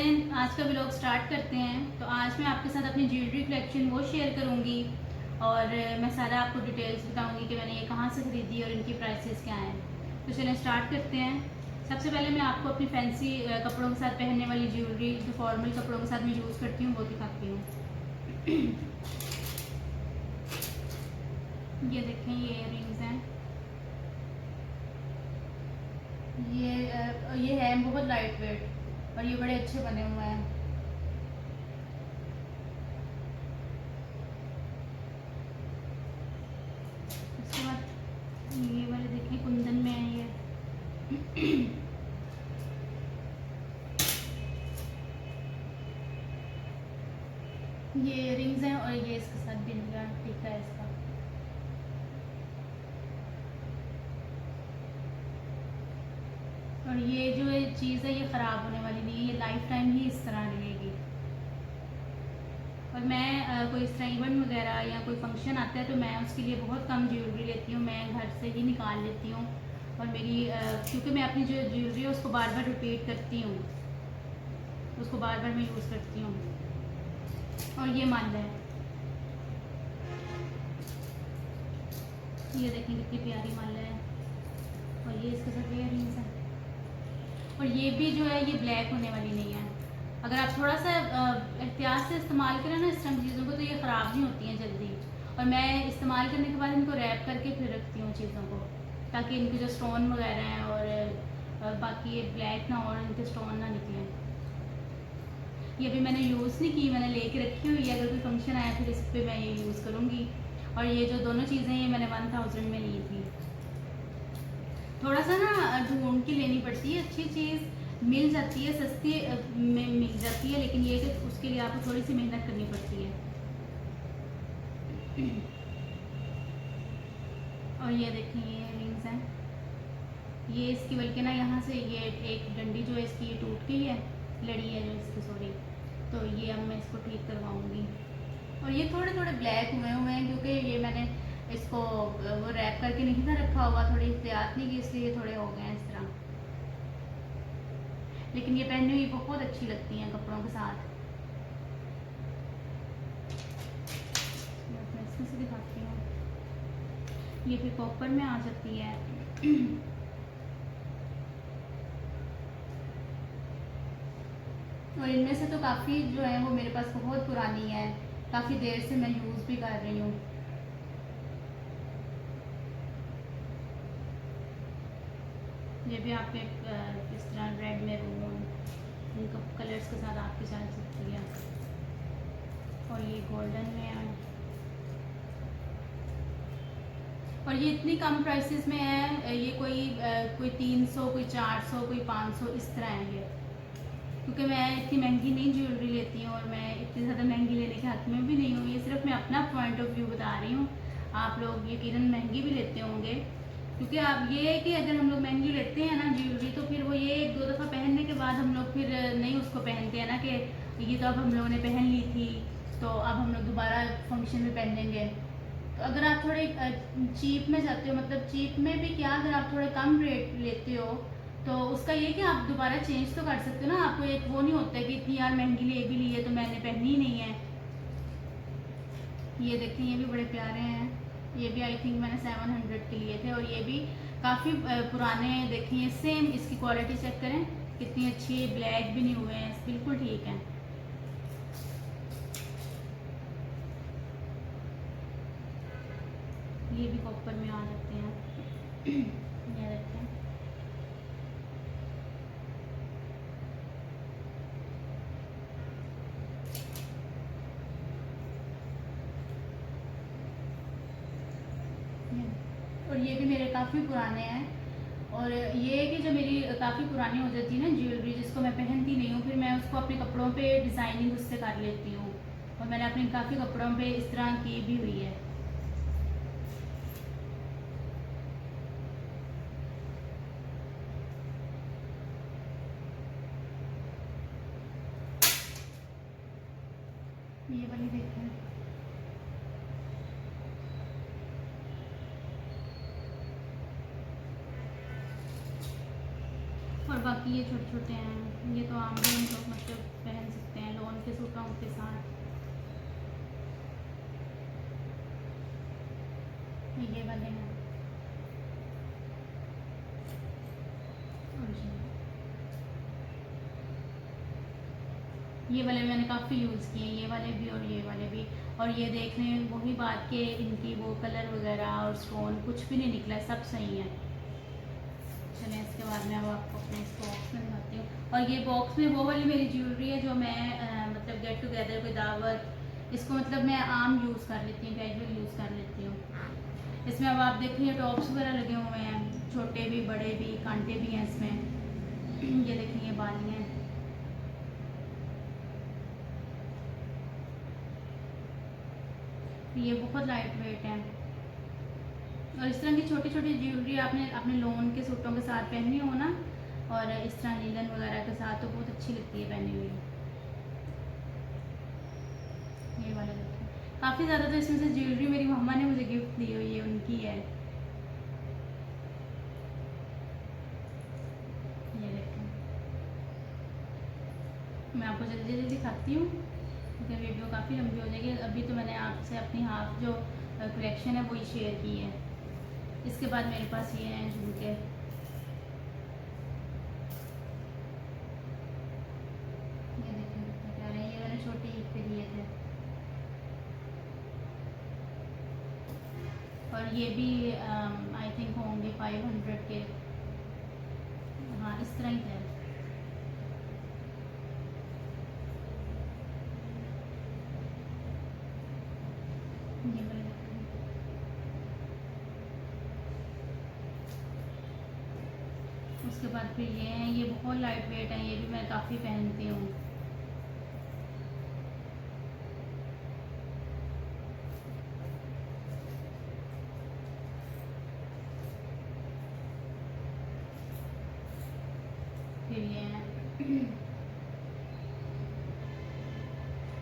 चलें आज का व्लॉग स्टार्ट करते हैं। तो आज मैं आपके साथ अपनी ज्वेलरी कलेक्शन वो शेयर करूंगी और मैं सारा आपको डिटेल्स बताऊंगी कि मैंने ये कहाँ से ख़रीदी और इनकी प्राइसेस क्या हैं। तो चलें स्टार्ट करते हैं। सबसे पहले मैं आपको अपनी फैंसी कपड़ों के साथ पहनने वाली ज्वेलरी जो फॉर्मल कपड़ों के साथ मैं यूज़ करती हूँ वो दिखाती हूँ। ये देखें, ये इयररिंग्स हैं। ये है बहुत लाइट वेट और ये बड़े अच्छे बने हुए हैं। उसके बाद ये वाले देखिए कुंदन में है ये। ये इयररिंग्स हैं और ये इसके साथ बिंदिया टीका है इसका। और ये जो ये चीज़ है ये ख़राब होने वाली नहीं है, ये लाइफ टाइम ही इस तरह रहेगी। और मैं कोई इस तरह इवेंट वगैरह या कोई फंक्शन आता है तो मैं उसके लिए बहुत कम ज्वेलरी लेती हूँ, मैं घर से ही निकाल लेती हूँ। और मेरी क्योंकि मैं अपनी जो ज्वेलरी है उसको बार बार रिपीट करती हूँ, उसको बार बार मैं यूज़ करती हूँ। और ये माला है, ये देखें कितनी प्यारी माला है। और ये इसके साथ इयररिंग्स है। और ये भी जो है ये ब्लैक होने वाली नहीं है। अगर आप थोड़ा सा एहतियात से इस्तेमाल करें ना इस तरह की चीज़ों को तो ये ख़राब नहीं होती हैं जल्दी। और मैं इस्तेमाल करने के बाद इनको रैप करके फिर रखती हूँ चीज़ों को, ताकि इनके जो स्टोन वगैरह हैं और बाकी ये ब्लैक ना और इनके स्टोन ना निकलें। ये भी मैंने यूज़ नहीं की, मैंने लेके रखी हुई है, अगर कोई फंक्शन आया फिर इस पर मैं ये यूज़ करूँगी। और ये जो दोनों चीज़ें ये मैंने 1000 में ली थी। थोड़ा सा ना ढूंढ के लेनी पड़ती है, अच्छी चीज़ मिल जाती है, सस्ती में मिल जाती है, लेकिन ये कि उसके लिए आपको थोड़ी सी मेहनत करनी पड़ती है। और ये देखिए ये रिंग्स हैं, ये इसकी बल्कि ना यहाँ से ये एक डंडी जो है इसकी ये टूट गई है, लड़ी है जो इसकी, सॉरी। तो ये अब मैं इसको ठीक करवाऊँगी। और ये थोड़े थोड़े ब्लैक हुए हुए हैं क्योंकि ये मैंने इसको वो रैप करके नहीं था रखा हुआ, थोड़ी एहतियात नहीं की, इसलिए थोड़े हो गए हैं इस तरह। लेकिन ये पहनने हुई बहुत अच्छी लगती हैं कपड़ों के साथ। मैं इसमें से दिखाती हूँ, ये भी कॉपर में आ जाती है। और इनमें से तो काफ़ी जो है वो मेरे पास बहुत पुरानी है, काफ़ी देर से मैं यूज़ भी कर रही हूँ। ये भी आप एक इस तरह रेड मैरून इन कलर्स के साथ आपकी चल सकती है। और ये गोल्डन में है। और ये इतनी कम प्राइसेस में है, ये कोई 300, कोई 400, कोई 500 इस तरह है ये। क्योंकि मैं इतनी महंगी नहीं ज्वेलरी लेती हूँ और मैं इतनी ज़्यादा महंगी लेने के हक में भी नहीं हूँ। ये सिर्फ मैं अपना पॉइंट ऑफ व्यू बता रही हूँ। आप लोग यकीनन महंगी भी लेते होंगे, क्योंकि आप ये है कि अगर हम लोग महंगी लेते हैं ना ज्वेलरी तो फिर वो ये 1-2 दफ़ा पहनने के बाद हम लोग फिर नहीं उसको पहनते हैं ना, कि ये तो अब हम लोगों ने पहन ली थी तो अब हम लोग दोबारा फंक्शन में पहनेंगे। तो अगर आप थोड़े चीप में जाते हो, मतलब चीप में भी क्या, अगर आप थोड़े कम रेट लेते हो तो उसका ये कि आप दोबारा चेंज तो कर सकते हो ना। आपको एक वो नहीं होता है कि इतनी यार महंगी ले भी ली है तो मैंने पहनी ही नहीं है। ये देखें, ये भी बड़े प्यारे हैं। ये भी आई थिंक मैंने 700 के लिए थे। और ये भी काफ़ी पुराने हैं। देखिए सेम इसकी क्वालिटी चेक करें कितनी अच्छी है, ब्लैक भी नहीं हुए हैं, बिल्कुल ठीक है। ये भी कॉपर में आ जाते हैं। ये देखते हैं, और ये भी मेरे काफ़ी पुराने हैं। और ये है कि जो मेरी काफ़ी पुरानी हो जाती है ना ज्वेलरी जिसको मैं पहनती नहीं हूँ, फिर मैं उसको अपने कपड़ों पे डिज़ाइनिंग उससे कर लेती हूँ। और मैंने अपने काफ़ी कपड़ों पे इस तरह की भी हुई है। ये वाली देखें, और बाकी ये छोटे छोटे हैं, ये तो आम भी हम लोग मतलब वाले हैं। ये वाले मैंने काफ़ी यूज़ किए, ये वाले भी और ये वाले भी। और ये देखने वही बात के इनकी वो कलर वगैरह और स्टोन कुछ भी नहीं निकला, सब सही है। चलें इसके बाद में अब आपको अपने इस बॉक्स में दिखाती हूँ। और ये बॉक्स में वो वाली मेरी ज्वेलरी है जो मैं मतलब गेट टुगेदर कोई दावत, इसको मतलब मैं आम यूज़ कर लेती हूँ, कैजुअल यूज़ कर लेती हूँ। इसमें अब आप देखिए टॉप्स वगैरह लगे हुए हैं, छोटे भी बड़े भी, कांटे भी हैं इसमें। ये देखिए ये बालियाँ हैं। ये बहुत लाइट वेट है। और इस तरह की छोटी छोटी ज्वेलरी आपने अपने लोन के सूटों के साथ पहनी हो ना, और इस तरह नीलन वगैरह के साथ, तो बहुत अच्छी लगती है पहनी हुई। ये वाला देखिए, काफ़ी ज़्यादा तो इसमें से ज्वेलरी मेरी मम्मा ने मुझे गिफ्ट दी हुई है, उनकी है। ये देखिए, मैं आपको जल्दी जल्दी दिखाती हूँ क्योंकि वीडियो काफ़ी लंबी हो जाएगी। अभी तो मैंने आपसे अपनी हाफ जो कलेक्शन है वही शेयर की है। इसके बाद मेरे पास ये हैं झुमके। ये देखिए कितने प्यारे हैं, ये मैंने छोटी ईद पे लिए थे। और ये भी आई थिंक होंगे 500 के, हाँ इस तरह ही थे। ये वाले देखिए। उसके बाद फिर ये हैं, ये बहुत लाइट वेट हैं, ये भी मैं काफ़ी पहनती हूँ। फिर ये हैं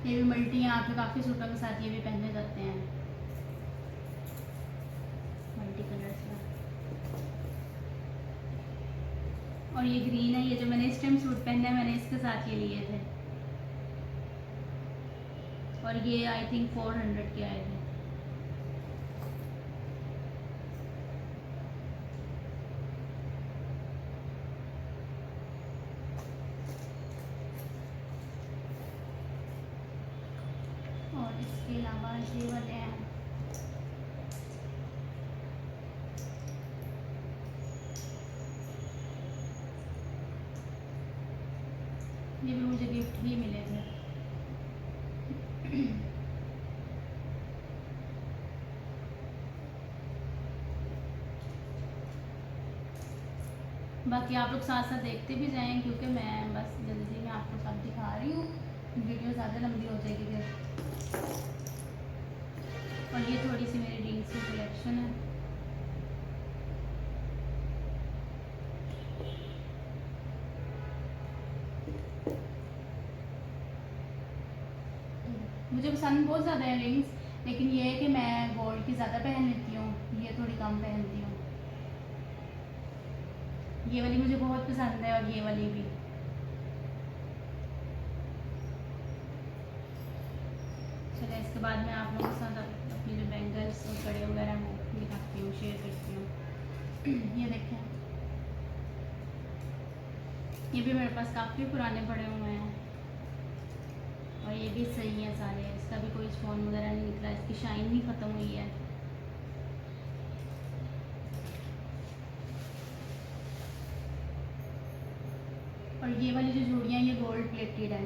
ये भी मल्टी हैं, आप काफ़ी सूटों के साथ ये भी पहने जाते हैं मल्टी कलर्स में। और ये ग्रीन है, ये जो मैंने इस टाइम सूट पहना है मैंने इसके साथ ये लिए थे। और ये आई थिंक 400 के आए थे। और इसके अलावा ये वाले हैं, ये भी मुझे गिफ्ट ही मिले थे। बाकी आप लोग साथ साथ देखते भी जाएं क्योंकि मैं बस जल्दी में आपको सब दिखा रही हूँ, वीडियो ज़्यादा लंबी हो जाएगी फिर। और ये थोड़ी सी मेरी रिंग्स की कलेक्शन है। मुझे पसंद बहुत ज़्यादा है रिंग्स, लेकिन ये है कि मैं गोल्ड की ज़्यादा पहन लेती हूँ, ये थोड़ी कम पहनती हूँ। ये वाली मुझे बहुत पसंद है और ये वाली भी। चलिए इसके बाद मैं आप लोगों के साथ अपनी जो बैंगल्स और कड़े वगैरह वो दिखाती हूँ, शेयर करती हूँ। ये देखें, ये भी मेरे पास काफ़ी पुराने पड़े हुए हैं और ये भी सही है सारे, इसका भी कोई स्टोन वगैरह नहीं निकला, इसकी शाइन नहीं ख़त्म हुई है। और ये वाली जो चूड़ियाँ ये गोल्ड प्लेटेड है,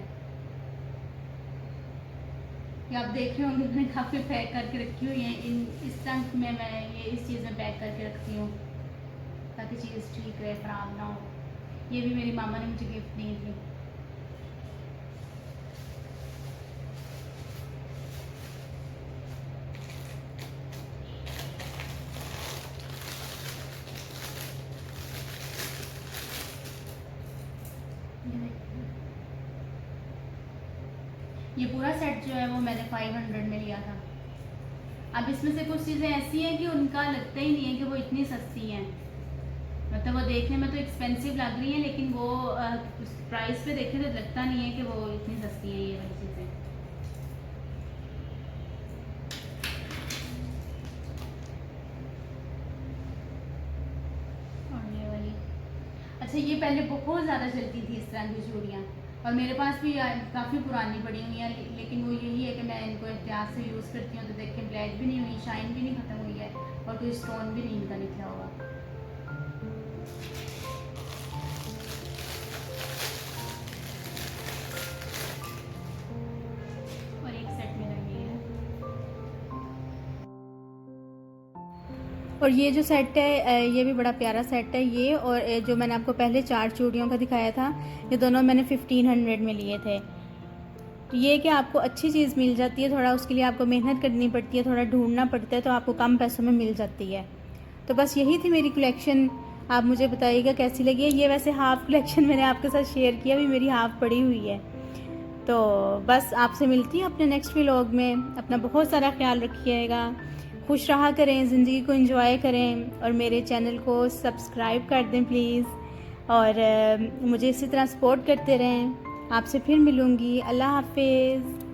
ये आप देख रहे होंगे मैंने काफ़ी पैक करके रखी हुई है। इस टंक में मैं ये इस चीज़ में पैक करके रखती हूँ ताकि चीज़ ठीक रहे, ख़राब ना हो। ये भी मेरी मामा ने मुझे गिफ्ट दी थी। ये पूरा सेट जो है वो मैंने 500 में लिया था। अब इसमें से कुछ चीज़ें ऐसी हैं कि उनका लगता ही नहीं है कि वो इतनी सस्ती हैं, मतलब वो देखने में तो एक्सपेंसिव लग रही है लेकिन वो प्राइस पे देखें तो लगता नहीं है कि वो इतनी सस्ती है ये वाली चीज़ें। अच्छा ये पहले बहुत ज़्यादा चलती थी इस तरह की चूड़ियाँ, और मेरे पास भी काफ़ी पुरानी पड़ी हुई हैं, लेकिन वो यही है कि मैं इनको एहतियात से यूज़ करती हूँ। तो देखें ब्लैक भी नहीं हुई, शाइन भी नहीं ख़त्म हुई है, और कोई स्टोन भी नहीं इनका निकला हुआ। और एक सेट में लगी है। और ये जो सेट है ये भी बड़ा प्यारा सेट है ये, और जो मैंने आपको पहले 4 चूड़ियों का दिखाया था, ये दोनों मैंने 1500 में लिए थे। तो ये कि आपको अच्छी चीज़ मिल जाती है, थोड़ा उसके लिए आपको मेहनत करनी पड़ती है, थोड़ा ढूंढना पड़ता है, तो आपको कम पैसों में मिल जाती है। तो बस यही थी मेरी कलेक्शन, आप मुझे बताइएगा कैसी लगी है। ये वैसे हाफ़ कलेक्शन मैंने आपके साथ शेयर किया, अभी मेरी हाफ़ पड़ी हुई है। तो बस आपसे मिलती हूँ अपने नेक्स्ट व्लॉग में। अपना बहुत सारा ख्याल रखिएगा, खुश रहा करें, ज़िंदगी को एंजॉय करें, और मेरे चैनल को सब्सक्राइब कर दें प्लीज़, और मुझे इसी तरह सपोर्ट करते रहें। आपसे फिर मिलूँगी। अल्लाह हाफिज़।